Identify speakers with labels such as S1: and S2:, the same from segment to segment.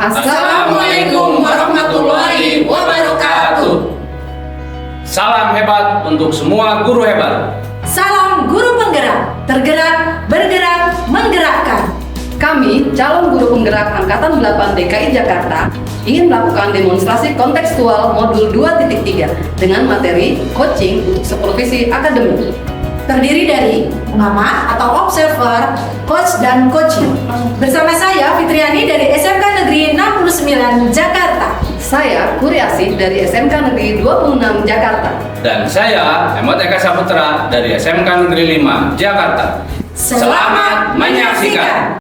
S1: Assalamualaikum warahmatullahi wabarakatuh.
S2: Salam hebat untuk semua guru hebat.
S3: Salam guru penggerak, tergerak, bergerak, menggerakkan.
S1: Kami, calon guru penggerak Angkatan 8 DKI Jakarta, ingin melakukan demonstrasi kontekstual modul 2.3 dengan materi coaching untuk supervisi akademik.
S3: Terdiri dari pengamat atau observer, coach, dan coaching. Bersama saya Fitriani dari SMK Negeri 69 Jakarta.
S1: Saya Kuriasi dari SMK Negeri 26 Jakarta.
S2: Dan saya Emot Eka Saputra dari SMK Negeri 5 Jakarta.
S3: Selamat menyaksikan.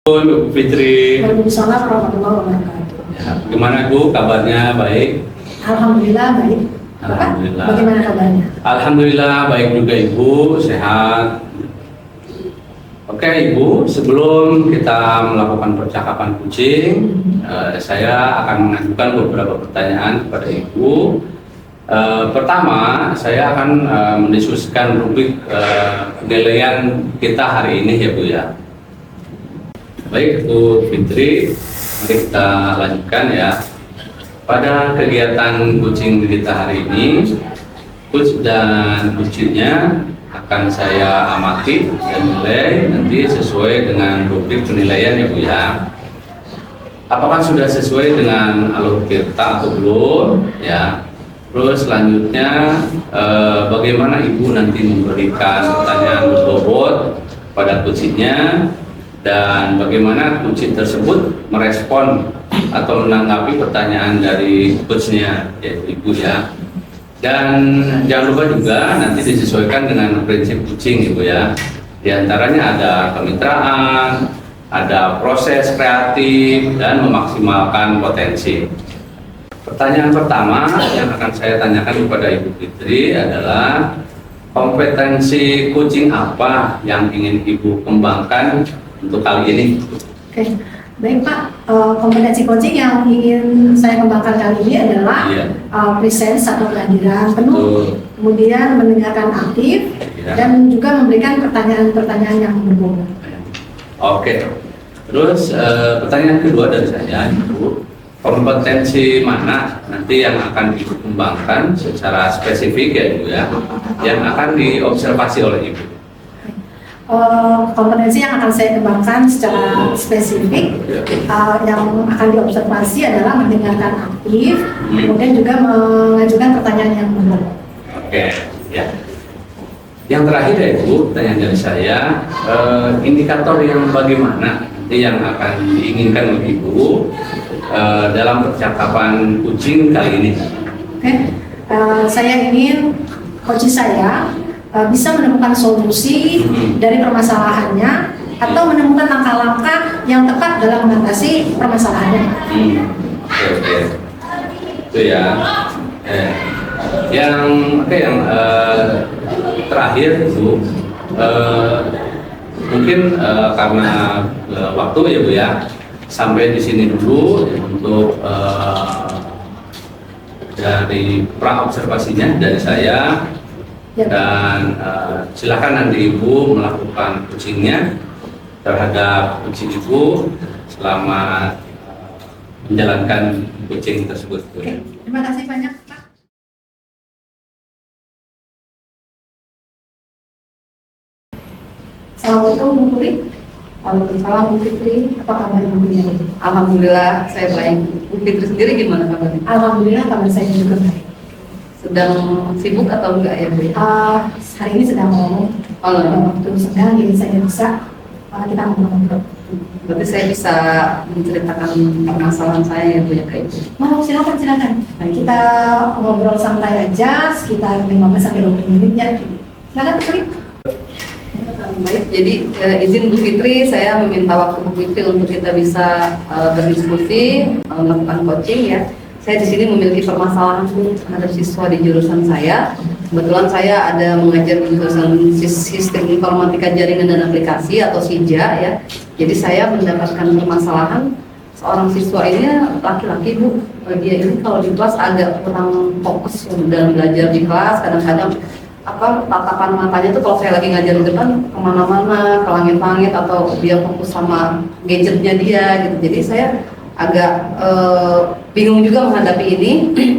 S2: Bu Fitri,
S3: Waalaikumsalam warahmatullahi wabarakatuh.
S2: ya, gimana Bu kabarnya? Baik?
S3: Alhamdulillah baik. Bapak,
S2: Alhamdulillah.
S3: bagaimana kabarnya?
S2: Alhamdulillah baik juga Ibu, sehat. Oke Ibu, sebelum kita melakukan percakapan kucing, saya akan mengajukan beberapa pertanyaan kepada Ibu. Pertama, saya akan mendiskusikan rubrik penilaian kita hari ini ya Bu ya. Baik Bu Fitri, mari kita lanjutkan ya. Pada kegiatan kucing kita hari ini, coach dan kucingnya akan saya amati dan nilai nanti sesuai dengan rubrik penilaian ya Bu ya. Apakah sudah sesuai dengan alur kita atau belum ya? Terus selanjutnya bagaimana Ibu nanti memberikan pertanyaan berbobot pada kucingnya dan bagaimana kucing tersebut merespon atau menanggapi pertanyaan dari coachnya yaitu Ibu ya. Dan jangan lupa juga nanti disesuaikan dengan prinsip kucing Ibu ya. Di antaranya ada kemitraan, ada proses kreatif dan memaksimalkan potensi. Pertanyaan pertama yang akan saya tanyakan kepada Ibu Fitri adalah kompetensi kucing apa yang ingin Ibu kembangkan untuk kali ini?
S3: Oke, baik Pak. Kompetensi coaching yang ingin saya kembangkan kali ini adalah presence atau kehadiran penuh, kemudian mendengarkan aktif, dan juga memberikan pertanyaan-pertanyaan yang berbobot.
S2: Oke. Terus pertanyaan kedua dari saya, Ibu, kompetensi mana nanti yang akan Ibu kembangkan secara spesifik ya Ibu ya, yang akan diobservasi oleh Ibu?
S3: Kompetensi yang akan saya kembangkan secara spesifik yang akan diobservasi adalah mendengarkan aktif, kemudian juga mengajukan pertanyaan yang benar.
S2: Oke, ya. Yang terakhir ya Ibu, pertanyaan dari saya, indikator yang bagaimana nanti yang akan diinginkan oleh Ibu dalam percakapan kucing kali ini?
S3: Oke, saya ingin coach saya bisa menemukan solusi dari permasalahannya atau menemukan langkah-langkah yang tepat dalam mengatasi permasalahannya.
S2: Oke. Itu ya. Yang terakhir Bu, mungkin karena waktu ya Bu ya, sampai di sini dulu untuk dari pra observasinya dari saya. Dan silakan nanti Ibu melakukan coachingnya terhadap kucing Ibu selama menjalankan coaching tersebut.
S3: Terima kasih banyak Pak. Assalamualaikum Bu Putri.
S1: Waalaikumsalam Bu Fitri.
S3: Apa kabar Bu Putri?
S1: Alhamdulillah saya baik. Bu Fitri sendiri gimana kabarnya?
S3: Alhamdulillah kabar saya juga baik.
S1: Sedang sibuk atau enggak ya Bu?
S3: Hari ini sedang ngomong, waktu sedang jadi saya bisa kita ngobrol.
S1: Berarti saya bisa menceritakan permasalahan saya ya Bu ya kayak itu.
S3: Mau silakan. Kita ngobrol santai aja sekitar 15-20 menit ya. Silakan Putri.
S1: Baik, jadi izin Bu Fitri, saya meminta waktu Bu Fitri untuk kita bisa berdiskusi, melakukan coaching ya. saya di sini memiliki permasalahan terhadap siswa di jurusan saya. Kebetulan saya ada mengajar di jurusan Sistem Informatika Jaringan dan Aplikasi atau SIJA ya. Jadi saya mendapatkan permasalahan seorang siswa ini laki-laki Bu. Dia ini kalau di kelas agak kurang fokus dalam belajar di kelas. Kadang-kadang tatapan matanya tuh kalau saya lagi ngajar di depan kemana-mana, ke langit-langit, atau dia fokus sama gadgetnya dia gitu. Jadi saya agak bingung juga menghadapi ini.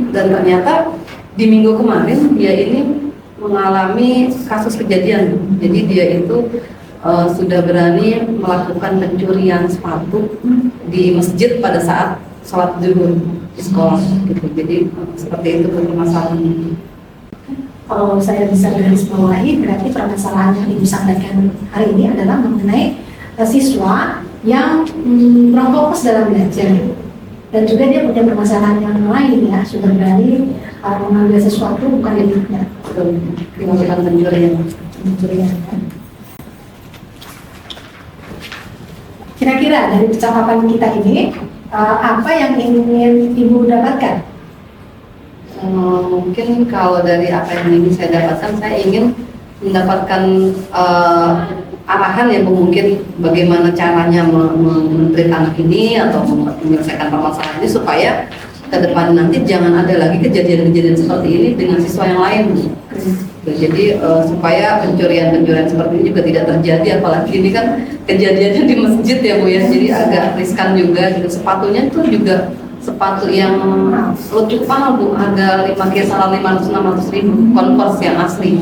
S1: Dan ternyata di minggu kemarin dia ini mengalami kasus kejadian. Jadi dia itu sudah berani melakukan pencurian sepatu di masjid pada saat sholat zuhur di sekolah gitu. Jadi seperti itu permasalahannya.
S3: Kalau saya bisa garis bawahi, berarti permasalahan yang Ibu sampaikan hari ini adalah mengenai siswa yang kurang fokus dalam belajar, dan juga dia punya permasalahan yang lain ya, sudah berani mengambil sesuatu bukan miliknya,
S1: Melakukan pencurian.
S3: Kira-kira dari percakapan kita ini, apa yang ingin Ibu dapatkan?
S1: Mungkin kalau dari apa yang ingin saya dapatkan, saya ingin mendapatkan arahan ya Bu, mungkin bagaimana caranya men-treat anak ini atau menyelesaikan permasalahan ini supaya ke depan nanti jangan ada lagi kejadian-kejadian seperti ini dengan siswa yang lain. Jadi supaya pencurian-pencurian seperti ini juga tidak terjadi, apalagi ini kan kejadiannya di masjid ya Bu ya, jadi agak riskan juga gitu. Sepatunya itu juga sepatu yang lucu mahal Bu, harga 5 kisaran 500-600 ribu, Converse yang asli.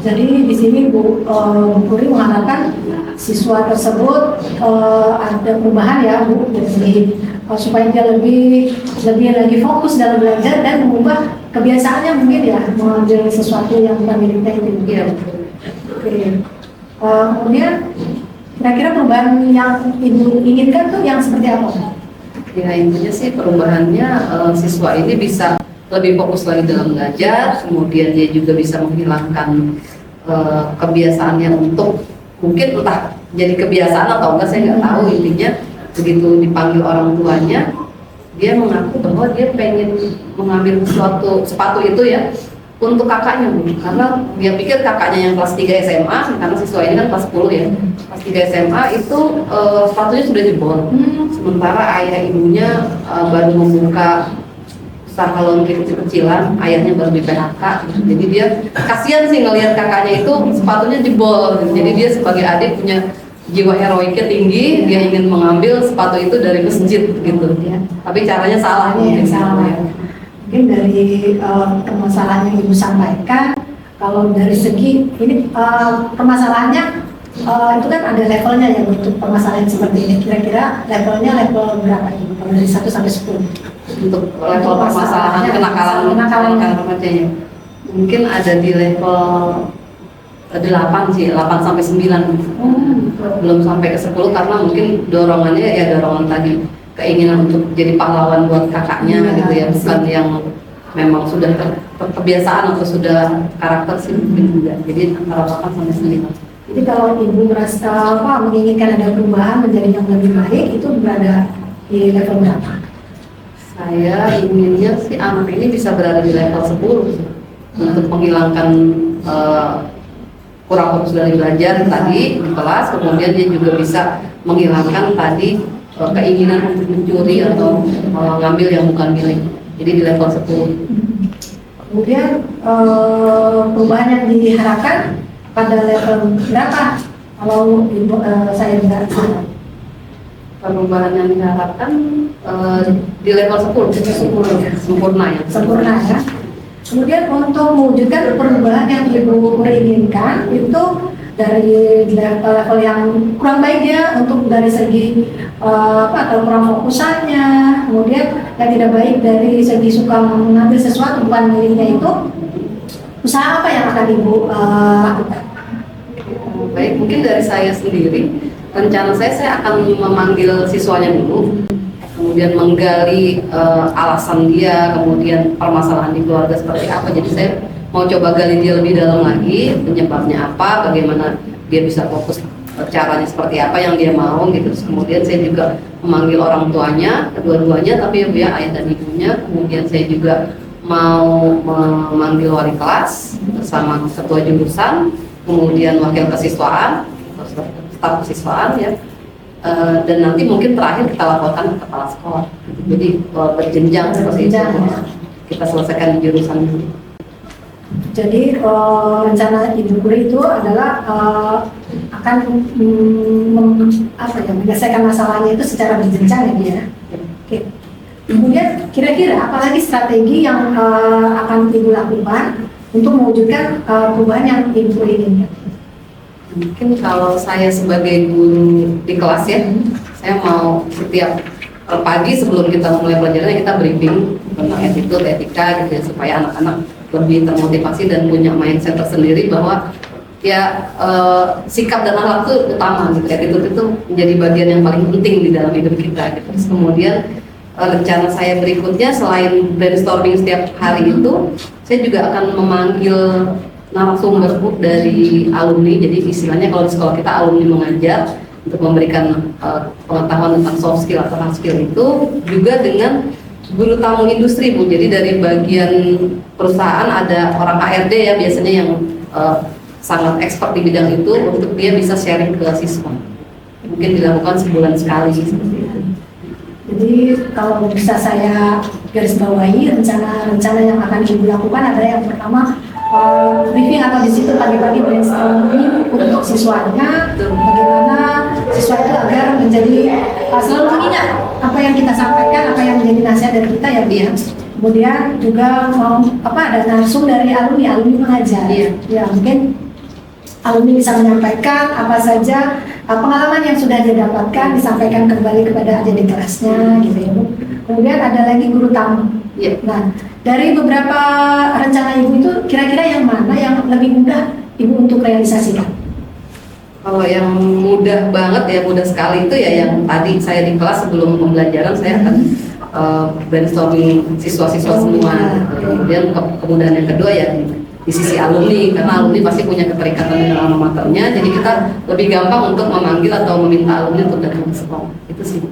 S3: Jadi di sini Bu Puri mengharapkan siswa tersebut ada perubahan ya Bu, jadi supaya dia lebih lagi fokus dalam belajar dan mengubah kebiasaannya mungkin ya, mengambil sesuatu yang bukan miliknya itu.
S1: Iya.
S3: Oke. Kemudian kira-kira perubahan yang Ibu inginkan tuh yang seperti apa?
S1: Ya intinya sih perubahannya siswa ini bisa lebih fokus lagi dalam belajar, kemudian dia juga bisa menghilangkan kebiasaannya untuk mungkin entah jadi kebiasaan atau enggak, saya nggak tahu. Intinya begitu dipanggil orang tuanya, dia mengaku bahwa dia pengen mengambil sepatu itu ya untuk kakaknya Bu, karena dia pikir kakaknya yang kelas 3 SMA, karena siswa ini kan kelas 10 ya, kelas 3 SMA itu sepatunya sudah jebol. Sementara ayah ibunya baru membuka usaha laundry kecil-kecilan, ayahnya baru di PHK gitu. Jadi dia kasihan sih ngelihat kakaknya itu sepatunya jebol gitu. Jadi dia sebagai adik punya jiwa heroiknya tinggi, dia ingin mengambil sepatu itu dari masjid gitu ya. Tapi caranya salah
S3: Caranya
S1: mungkin.
S3: salah. Mungkin dari permasalahan yang Ibu sampaikan, kalau dari segi ini permasalahannya itu kan ada levelnya ya untuk permasalahan seperti ini. Kira-kira levelnya level berapa Ibu? Kalau dari 1 sampai 10?
S1: Untuk level permasalahan kenakalan remajanya mungkin ada di level 8 sih, 8 sampai 9. Belum sampai ke 10 karena mungkin dorongannya ya dorongan tadi, keinginan untuk jadi pahlawan buat kakaknya gitu ya, bukan yang memang sudah kebiasaan atau sudah karakter sih mungkin juga. Jadi antara 8 sampai 9.
S3: Jadi kalau Ibu merasa menginginkan ada perubahan menjadi yang lebih baik, itu berada di level berapa?
S1: Saya inginnya sih anak ini bisa berada di level 10 sih, untuk menghilangkan kurang fokus dari belajar tadi di kelas, kemudian dia juga bisa menghilangkan tadi keinginan untuk mencuri atau mengambil yang bukan milik. Jadi di level 10.
S3: Kemudian perubahan yang diharapkan pada level berapa? Kalau Ibu saya tidak salah.
S1: Perubahan yang diharapkan di level 10 sempurna ya.
S3: Sempurna ya. Kemudian untuk mewujudkan perubahan yang Ibu inginkan itu dari level yang kurang baik ya, untuk dari segi atau kurang fokusannya, kemudian yang tidak baik dari segi suka mengambil sesuatu bukan miliknya, itu usaha apa yang akan Ibu lakukan?
S1: Baik, mungkin dari saya sendiri, rencana saya akan memanggil siswanya dulu, kemudian menggali alasan dia, kemudian permasalahan di keluarga seperti apa. Jadi saya mau coba gali dia lebih dalam lagi, penyebabnya apa, bagaimana dia bisa fokus caranya seperti apa yang dia mau gitu. Terus kemudian saya juga memanggil orang tuanya, kedua-duanya, tapi ya ayah dan ibunya. Kemudian saya juga mau memanggil wali kelas bersama ketua jurusan, kemudian wakil kesiswaan, staf kesiswaan ya. Dan nanti mungkin terakhir kita laporkan ke kepala sekolah. Jadi berjenjang seperti itu. Kita selesaikan di jurusan dulu.
S3: Jadi rencana Ibu Puri itu adalah akan menyelesaikan masalahnya itu secara berjenjang ya, Bu ya. Oke. Kemudian kira-kira apalagi strategi yang akan Ibu lakukan untuk mewujudkan perubahan yang Ibu Puri inginkan?
S1: Mungkin kalau saya sebagai guru di kelas ya, saya mau setiap pagi sebelum kita mulai pelajaran kita briefing tentang attitude, etika gitu ya, supaya anak-anak lebih termotivasi dan punya mindset tersendiri bahwa ya sikap dan akhlak itu utama gitu. Attitude itu menjadi bagian yang paling penting di dalam hidup kita gitu. Terus kemudian rencana saya berikutnya selain brainstorming setiap hari itu, saya juga akan memanggil narasumber dari alumni. Jadi istilahnya kalau di sekolah kita alumni mengajar untuk memberikan pengetahuan tentang soft skill atau hard skill itu juga dengan guru tamu industri, Bu. Jadi dari bagian perusahaan ada orang HRD ya biasanya yang sangat expert di bidang itu untuk dia bisa sharing ke siswa. Mungkin dilakukan sebulan sekali seperti itu.
S3: Jadi kalau bisa saya garis bawahi rencana yang akan Ibu lakukan adalah yang pertama briefing atau di situ pagi-pagi brainstorming untuk siswanya, bagaimana siswa itu agar menjadi selalu mengingat apa yang kita sampaikan, apa yang menjadi nasihat dari kita ya, Bu ya. Kemudian juga mau ada langsung dari alumni mengajar. Ya mungkin alumni bisa menyampaikan apa saja pengalaman yang sudah dia dapatkan, disampaikan kembali kepada adik kelasnya gitu ya, Bu. Kemudian ada lagi guru tamu. Nah, dari beberapa rencana Ibu itu kira-kira yang mana yang lebih mudah Ibu untuk realisasikan?
S1: Kalau yang mudah banget ya, mudah sekali itu ya yang tadi saya di kelas sebelum pembelajaran saya akan brainstorming siswa-siswa semua. Kemudian kemudahan yang kedua ya di sisi alumni, karena alumni pasti punya keterikatan dengan alma maternya, jadi kita lebih gampang untuk memanggil atau meminta alumni untuk datang ke sekolah. Itu sih.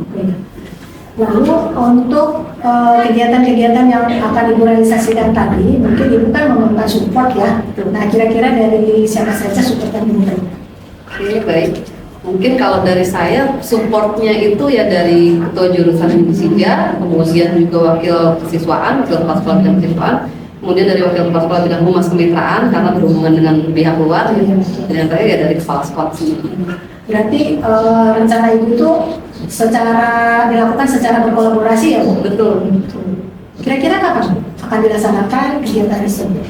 S3: Lalu untuk kegiatan-kegiatan yang akan Ibu realisasikan tadi, mungkin Ibu kan memerlukan support ya. Nah, kira-kira dari siapa saja support yang Ibu berikan?
S1: Oke, baik. Mungkin kalau dari saya supportnya itu ya dari ketua jurusan SIJA, kemudian juga wakil kesiswaan, wakil kepala sekolah bidang kesiswaan, kemudian dari wakil kepala sekolah bidang humas kemitraan karena berhubungan dengan pihak luar, dan yang terakhir ya dari kepala sekolah sendiri.
S3: Berarti rencana Ibu itu dilakukan secara berkolaborasi ya, Bu?
S1: Betul.
S3: Kira-kira kapan akan dilaksanakan kegiatan tersebut?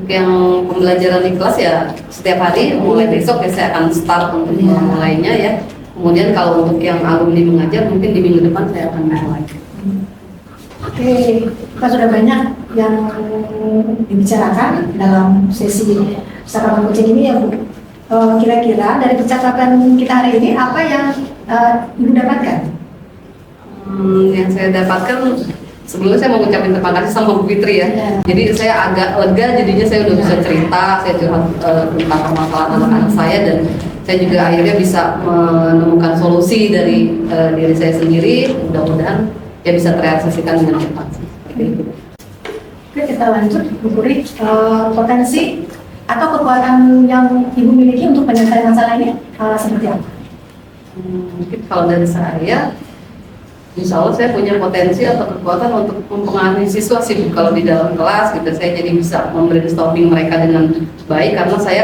S1: Yang pembelajaran di kelas ya setiap hari, mulai besok ya saya akan start untuk memulainya ya. Kemudian kalau untuk yang alumni mengajar mungkin di minggu depan saya akan mulai.
S3: Oke, kita sudah banyak yang dibicarakan dalam sesi percakapan coaching ini ya, Bu. Kira-kira dari percakapan kita hari ini apa yang Ibu dapatkan?
S1: Yang saya dapatkan sebelumnya saya mau ngucapin terima kasih sama Bu Fitri ya. Jadi saya agak lega jadinya saya udah bisa cerita, saya curhat tentang permasalahan anak-anak saya dan saya juga akhirnya bisa menemukan solusi dari diri saya sendiri. Mudah-mudahan ya bisa terrealisasikan dengan cepat.
S3: Oke, kita lanjut Bu Puri. Potensi atau kekuatan yang Ibu miliki untuk penyelesaian masalah ini seperti apa?
S1: Mungkin kalau dari saya, insya Allah saya punya potensi atau kekuatan untuk mempengaruhi siswa sih kalau di dalam kelas gitu. Saya jadi bisa membrainstorming mereka dengan baik karena saya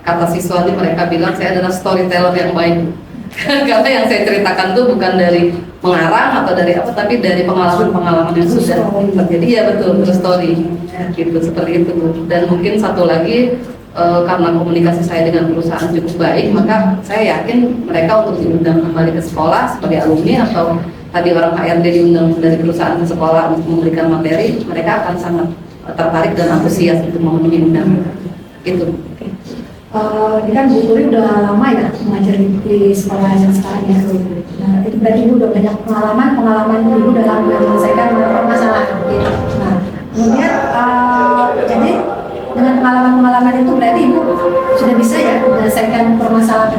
S1: kata siswa ini mereka bilang saya adalah storyteller yang baik. Karena yang saya ceritakan tuh bukan dari mengarang atau dari apa, tapi dari pengalaman-pengalaman yang sudah terjadi. Ya betul, true story gitu, seperti itu. Dan mungkin satu lagi karena komunikasi saya dengan perusahaan cukup baik, maka saya yakin mereka untuk diundang kembali ke sekolah sebagai alumni atau tadi orang HRD diundang dari perusahaan ke sekolah untuk memberikan materi, mereka akan sangat tertarik dan antusias untuk memenuhi undangan. Itu.
S3: Ini kan Bu Puri udah lama ya mengajar di sekolah yang sekarang ya. Nah, itu berarti Ibu udah banyak pengalaman Ibu dalam menyelesaikan permasalahan. Nah, kemudian jadi dengan pengalaman itu berarti Ibu sudah bisa ya menyelesaikan permasalahan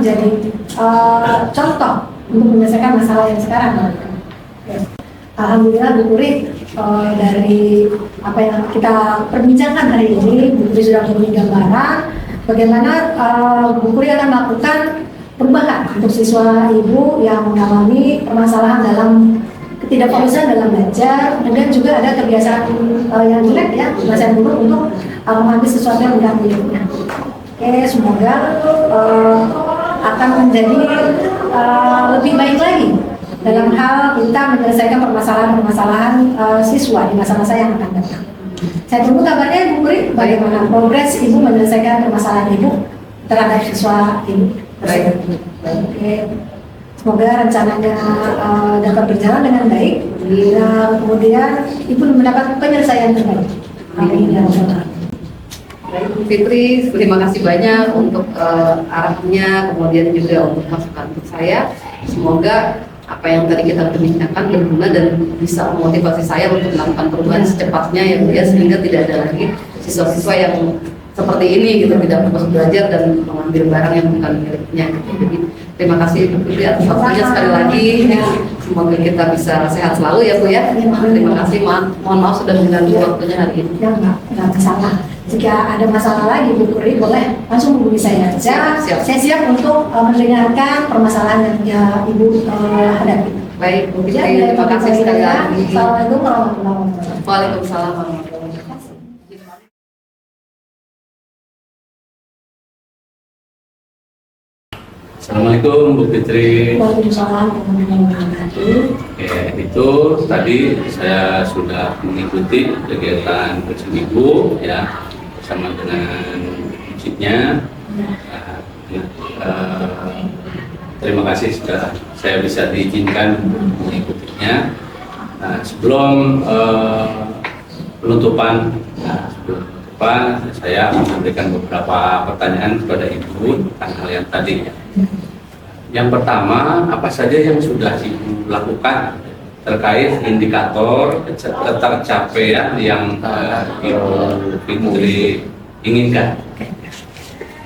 S3: menjadi contoh untuk menyelesaikan masalah yang sekarang. Alhamdulillah Bu Puri, dari apa yang kita perbincangkan hari ini, Bu Puri sudah memberi gambaran bagaimana Bu Puri akan melakukan perubahan untuk siswa ibu yang mengalami permasalahan dalam ketidakfokusan dalam belajar, dan juga ada kebiasaan yang jelek ya, kebiasaan buruk untuk mengambil sesuatu yang mengganggu hidupnya. Oke, semoga akan menjadi lebih baik lagi dalam hal kita menyelesaikan permasalahan-permasalahan siswa di masa-masa yang akan datang. Saya tunggu kabarnya Bu Puri, bagaimana progres Ibu menyelesaikan permasalahan Ibu terhadap siswa Ibu.
S1: Baik.
S3: Oke. Semoga rencananya dapat berjalan dengan baik, dan kemudian Ibu mendapat penyelesaian terbaik. Amin ya Allah.
S1: Baik, Bu Fitri, terima kasih banyak untuk arahnya, kemudian juga untuk masukan untuk saya. Semoga apa yang tadi kita bincangkan berguna dan bisa memotivasi saya untuk melakukan perubahan secepatnya ya Bu ya, sehingga tidak ada lagi siswa-siswa yang seperti ini gitu, tidak fokus belajar dan mengambil barang yang bukan miliknya gitu. Jadi terima kasih Bu Fitri atas waktunya sekali lagi. Semoga kita bisa sehat selalu ya Bu ya. Terima kasih, mohon maaf sudah mengganggu waktunya hari ini.
S3: Ya nggak masalah. Jika ada masalah lagi Bu Puri, boleh langsung hubungi saya aja.
S1: Siap.
S3: Saya siap untuk mendengarkan permasalahan yang Ibu hadapi.
S1: Baik Bu
S3: Ya,
S1: Fitri, terima kasih sekali lagi.
S3: Assalamualaikum warahmatullahi wabarakatuh.
S1: Waalaikumsalam warahmatullahi wabarakatuh.
S2: Assalamualaikum Bu Fitri.
S3: Waalaikumsalam warahmatullahi wabarakatuh.
S2: Oke, itu tadi saya sudah mengikuti kegiatan coaching Ibu ya, bersama dengan coachingnya. Terima kasih sudah saya bisa diizinkan mengikutinya. Sebelum penutupan, saya memberikan beberapa pertanyaan kepada Ibu tentang hal yang tadi. Yang pertama, apa saja yang sudah Ibu lakukan terkait indikator ketercapaian yang Ibu Fitri inginkan?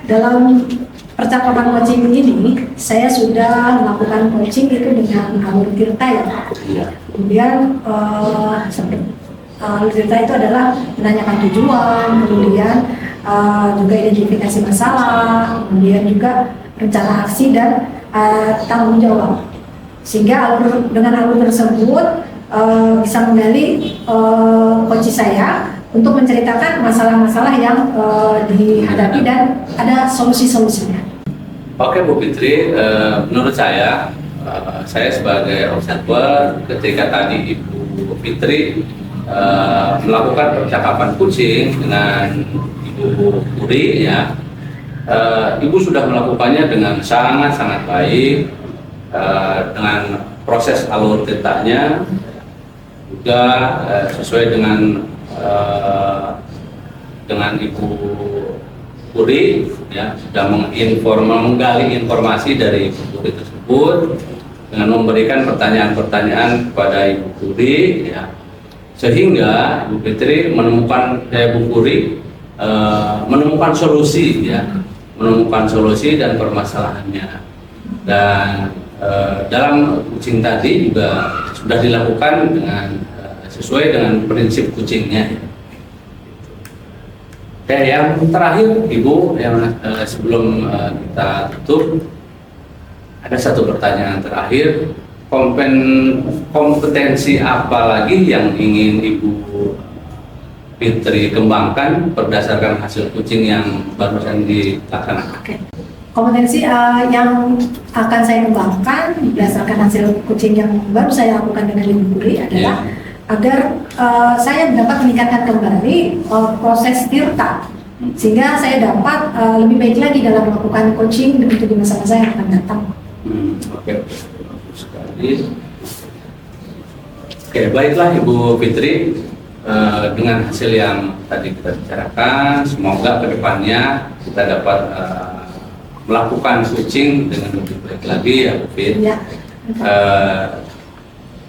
S3: Dalam percakapan coaching ini, saya sudah melakukan coaching itu dengan alur tirta ya.
S2: Iya.
S3: Kemudian alur tirta itu adalah menanyakan tujuan, kemudian juga identifikasi masalah, kemudian juga rencana aksi dan tanggung jawab. Sehingga dengan alur tersebut bisa menggali coach saya untuk menceritakan masalah-masalah yang dihadapi dan ada solusi-solusinya.
S2: Oke Bu Fitri, menurut saya sebagai observer ketika tadi Ibu Fitri melakukan percakapan coaching dengan Ibu Puri ya, Ibu sudah melakukannya dengan sangat-sangat baik, dengan proses alur tirtanya juga sesuai dengan Ibu Puri ya, sudah menggali informasi dari Ibu Puri tersebut dengan memberikan pertanyaan-pertanyaan kepada Ibu Puri ya, sehingga Ibu Fitri menemukan solusi ya, menemukan solusi dan permasalahannya. Dan dalam coaching tadi juga sudah dilakukan dengan sesuai dengan prinsip coachingnya. Oke, yang terakhir Ibu, yang sebelum kita tutup, ada satu pertanyaan terakhir. Kompetensi apa lagi yang ingin Ibu Fitri kembangkan berdasarkan hasil coaching yang barusan dilaksanakan?
S3: Oke. Kompetensi yang akan saya kembangkan berdasarkan hasil coaching yang baru saya lakukan dengan Ibu Puri adalah agar saya dapat meningkatkan kembali proses tirta, sehingga saya dapat lebih baik lagi dalam melakukan coaching begitu di masa-masa yang akan datang.
S2: Oke, bagus sekali. Oke, baiklah Ibu Fitri, dengan hasil yang tadi kita bicarakan, semoga kedepannya kita dapat melakukan coaching dengan lebih baik lagi ya Bu Fit.
S3: Ya.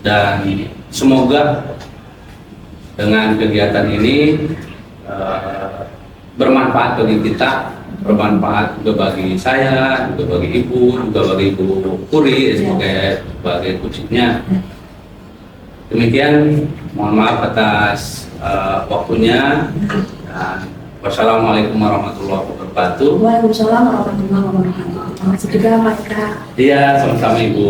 S2: Dan semoga dengan kegiatan ini bermanfaat bagi kita bermanfaat juga bagi saya, juga bagi ibu, juga bagi ibu Puri sebagai kucingnya. Demikian, mohon maaf atas waktunya. Dan wassalamualaikum warahmatullahi wabarakatuh.
S3: Waalaikumsalam warahmatullahi wabarakatuh. Terima kasih juga Pak Eka.
S2: Iya, sama-sama Ibu.